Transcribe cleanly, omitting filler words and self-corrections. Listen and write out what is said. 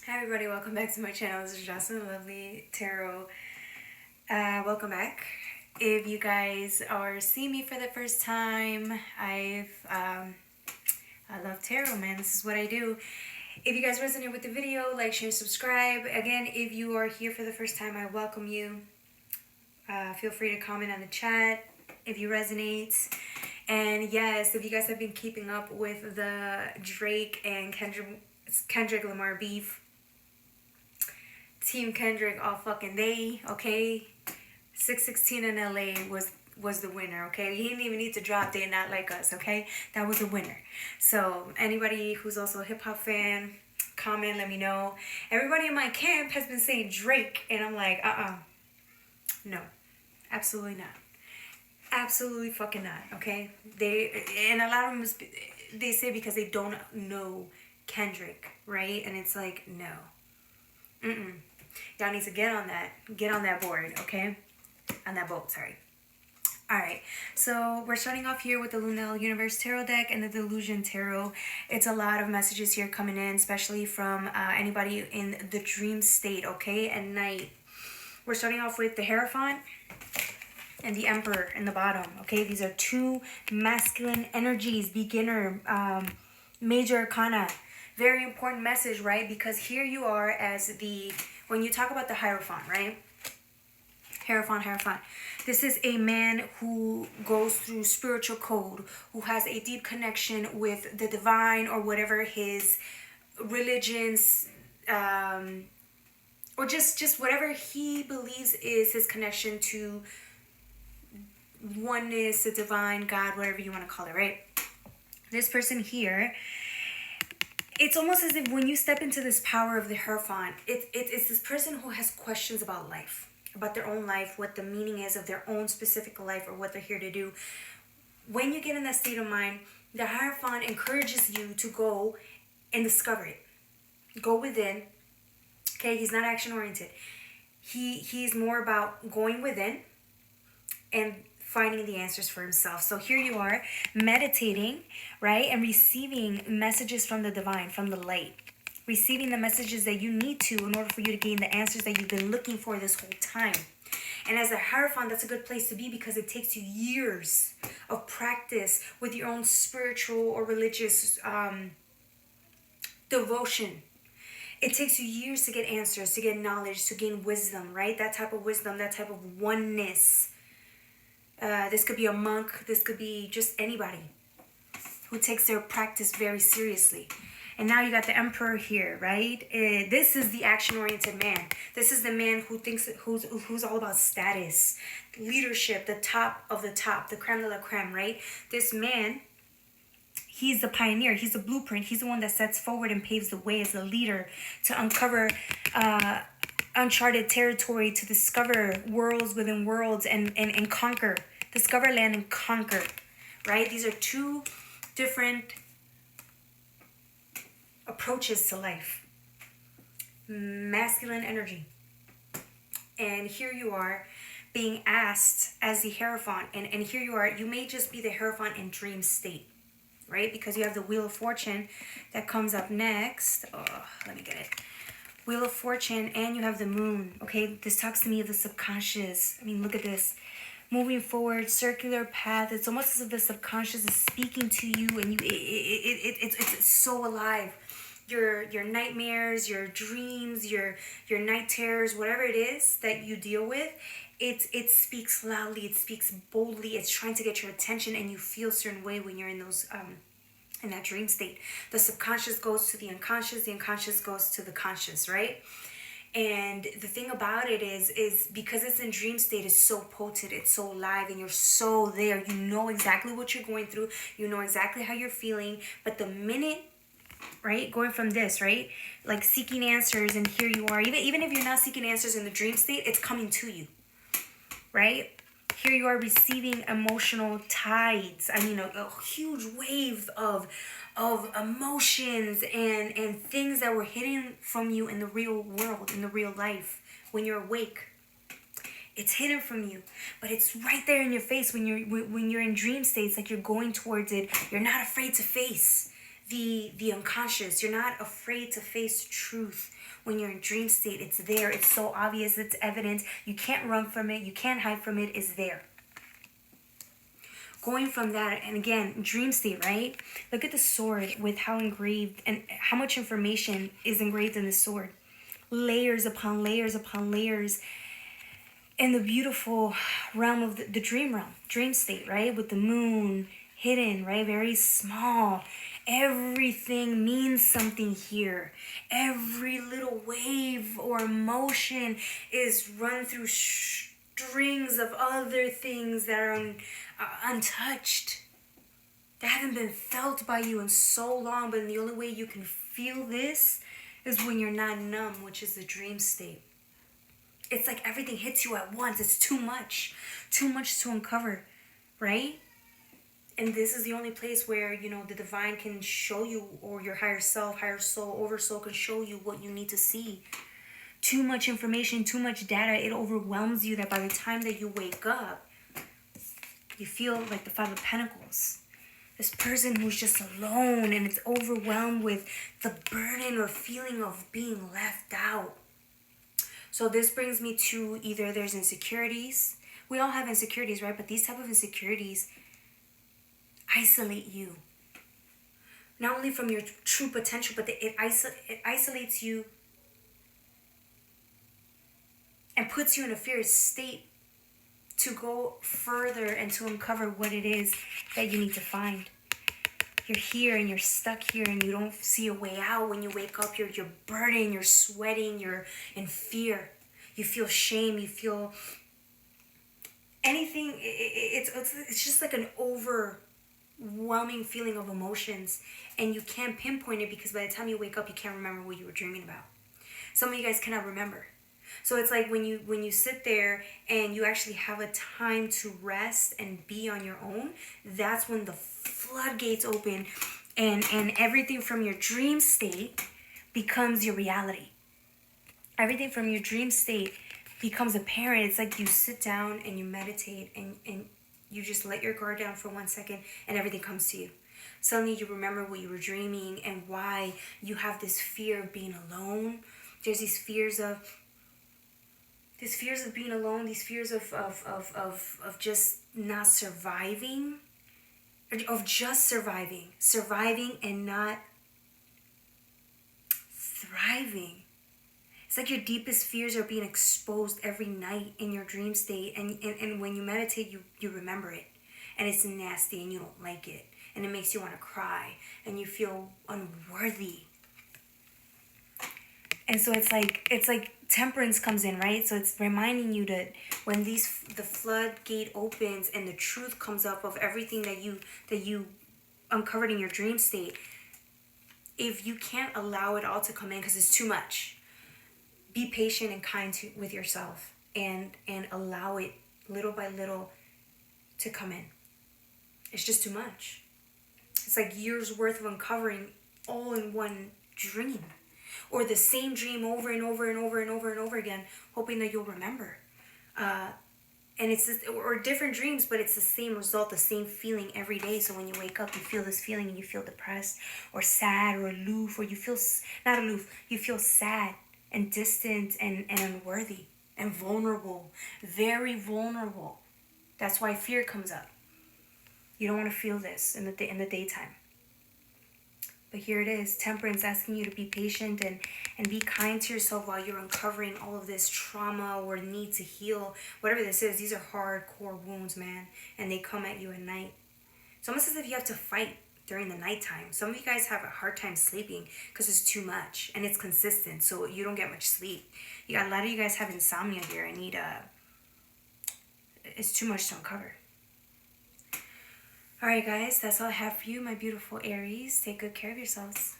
Hi everybody, welcome back to my channel. This is Jocelyn Lovely Tarot. Welcome back. If you guys are seeing me for the first time, I love tarot, man. This is what I do. If you guys resonate with the video, like, share, subscribe. Again, if you are here for the first time, I welcome you. Feel free to comment on the chat if you resonate. And yes, if you guys have been keeping up with the Drake and Kendrick Lamar beef, Team Kendrick all fucking day, okay? 616 in LA was the winner, okay? He didn't even need to drop They Not Like Us, okay? That was a winner. So anybody who's also a hip-hop fan, comment, let me know. Everybody in my camp has been saying Drake, and I'm like, no, absolutely not. Absolutely fucking not, okay? And a lot of them, they say because they don't know Kendrick, right? And it's like, no. Y'all need to get on that board, okay? On that boat, sorry. Alright, so we're starting off here with the Lunel Universe Tarot deck and the Delusion Tarot. It's a lot of messages here coming in, especially from anybody in the dream state, okay? At night. We're starting off with the Hierophant and the Emperor in the bottom, okay? These are two masculine energies, beginner, major arcana. Very important message, right? Because here you are as when you talk about the Hierophant, right? Hierophant. This is a man who goes through spiritual code, who has a deep connection with the divine or whatever his religion's, or just whatever he believes is his connection to oneness, the divine, God, whatever you want to call it, right? This person here, it's almost as if when you step into this power of the Hierophant, it's this person who has questions about life, about their own life, what the meaning is of their own specific life or what they're here to do. When you get in that state of mind, the Hierophant encourages you to go and discover it. Go within. Okay, he's not action-oriented. He's more about going within and finding the answers for himself. So here you are meditating, right? And receiving messages from the divine, from the light. Receiving the messages that you need to in order for you to gain the answers that you've been looking for this whole time. And as a Hierophant, that's a good place to be because it takes you years of practice with your own spiritual or religious devotion. It takes you years to get answers, to get knowledge, to gain wisdom, right? That type of wisdom, that type of oneness. This could be a monk. This could be just anybody who takes their practice very seriously. And now you got the Emperor here, right? This is the action-oriented man. This is the man who thinks who's all about status, leadership, the top of the top, the creme de la creme, right? This man, he's the pioneer. He's the blueprint. He's the one that sets forward and paves the way as a leader to uncover uncharted territory, to discover worlds within worlds and conquer. Discover land and conquer, right? These are two different approaches to life. Masculine energy. And here you are being asked as the Hierophant. And here you are. You may just be the Hierophant in dream state, right? Because you have the Wheel of Fortune that comes up next. Oh, let me get it. Wheel of Fortune, and you have the Moon. Okay, this talks to me of the subconscious. I mean, look at this. Moving forward, circular path. It's almost as if the subconscious is speaking to you, and it's so alive. Your nightmares, your dreams, your night terrors, whatever it is that you deal with, it speaks loudly. It speaks boldly. It's trying to get your attention, and you feel a certain way when you're in those in that dream state. The subconscious goes to the unconscious goes to the conscious, right? And the thing about it is because it's in dream state, it's so potent, it's so live, and you're so there. You know exactly what you're going through. You know exactly how you're feeling. But the minute, right, going from this, right, like seeking answers, and here you are. Even if you're not seeking answers in the dream state, it's coming to you, right? Here you are receiving emotional tides. I mean, a huge wave of emotions and things that were hidden from you in the real world, in the real life, when you're awake. It's hidden from you, but it's right there in your face when you're in dream states, like you're going towards it. You're not afraid to face the unconscious. You're not afraid to face truth. When you're in dream state, it's there. It's so obvious. It's evident. You can't run from it. You can't hide from it. It's there. Going from that, and again, dream state, right? Look at the sword with how engraved and how much information is engraved in the sword. Layers upon layers upon layers. In the beautiful realm of the dream realm, dream state, right? With the moon hidden, right? Very small. Everything means something here. Every little wave or emotion is run through strings of other things that are untouched, that haven't been felt by you in so long. But the only way you can feel this is when you're not numb, which is the dream state. It's like everything hits you at once. It's too much to uncover, right? And this is the only place where, you know, the divine can show you, or your higher self, higher soul, oversoul can show you what you need to see. Too much information, too much data, it overwhelms you, that by the time that you wake up, you feel like the Five of Pentacles. This person who's just alone and it's overwhelmed with the burden or feeling of being left out. So this brings me to either there's insecurities. We all have insecurities, right? But these type of insecurities isolate you. Not only from your true potential, but it isolates you and puts you in a fear state to go further and to uncover what it is that you need to find. You're here and you're stuck here and you don't see a way out. When you wake up, you're burdened, you're sweating, you're in fear. You feel shame, you feel anything. It's just like an overwhelming feeling of emotions, and you can't pinpoint it because by the time you wake up, you can't remember what you were dreaming about. Some of you guys cannot remember. So it's like when you sit there and you actually have a time to rest and be on your own, that's when the floodgates open and everything from your dream state becomes your reality. Everything from your dream state becomes apparent. It's like you sit down and you meditate and you just let your guard down for 1 second and everything comes to you. Suddenly you remember what you were dreaming and why you have this fear of being alone. There's these fears of being alone, these fears of just not surviving, of just surviving and not thriving. It's like your deepest fears are being exposed every night in your dream state, and when you meditate, you remember it, and it's nasty and you don't like it, and it makes you want to cry, and you feel unworthy. And so it's like temperance comes in, right? So it's reminding you that when the floodgate opens and the truth comes up of everything that you uncovered in your dream state, if you can't allow it all to come in because it's too much, be patient and kind with yourself and allow it little by little to come in. It's just too much. It's like years worth of uncovering all in one dream. Or the same dream over and over and over and over and over again, hoping that you'll remember. And it's just, or different dreams, but it's the same result, the same feeling every day. So when you wake up, you feel this feeling and you feel depressed or sad or aloof, or you feel, not aloof, you feel sad and distant and unworthy and vulnerable, very vulnerable. That's why fear comes up. You don't want to feel this in the daytime. But here it is, temperance, asking you to be patient and be kind to yourself while you're uncovering all of this trauma or need to heal. Whatever this is, these are hardcore wounds, man. And they come at you at night. It's almost as if you have to fight during the nighttime. Some of you guys have a hard time sleeping because it's too much. And it's consistent, so you don't get much sleep. A lot of you guys have insomnia here. It's too much to uncover. Alright guys, that's all I have for you, my beautiful Aries. Take good care of yourselves.